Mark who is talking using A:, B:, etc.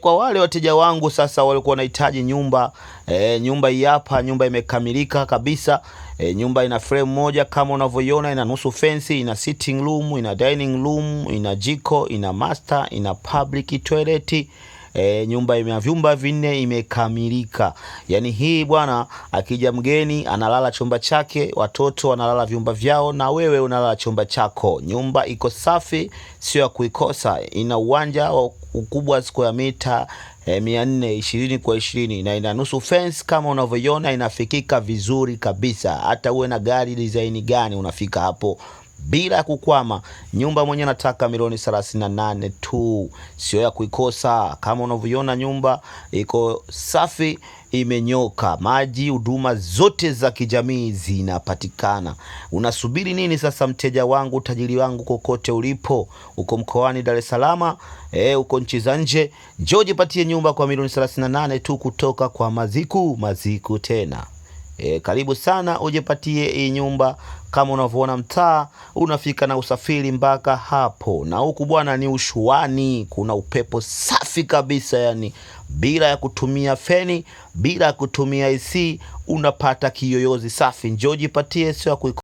A: Kwa wale wateja wangu sasa walikuwa wanahitaji nyumba, nyumba hii hapa, nyumba imekamilika kabisa. Nyumba ina frame moja kama unavyoiona, ina nusu fence, ina sitting room, ina dining room, ina jiko, ina master, ina public toilet. Nyumba ina vyumba vinne, imekamilika. Yani hii bwana, akija mgeni analala chumba chake, watoto wanalala vyumba vyao, na wewe unalala chumba chako. Nyumba iko safi, sio ya kuikosa. Ina uwanja wa ukubwa square mita 420 kwa 20, na ina nusu fence kama unavyoiona, inafikika vizuri kabisa. Hata uwe na gari design gani unafika hapo bila kukwama. Nyumba mwenye nataka milioni 38 tu, sio ya kuikosa. Kama unavyoiona nyumba iko safi, imenyoka, maji, huduma zote za kijamii zinapatikana. Unasubiri nini sasa, mteja wangu, tajiri wangu, kokote ulipo, uko mkoani Dar es Salaam, uko nchi za nje, njoo jipatie nyumba kwa milioni 38 tu kutoka kwa Maziku tena. Karibu sana ujipatie hii nyumba. Kama unavyoona mtaa unafika na usafiri mpaka hapo, na huku bwana ni ushuani, kuna upepo safi kabisa, yani bila ya kutumia feni, bila ya kutumia AC, unapata kiyoyozi safi. Njoo jipatie, sio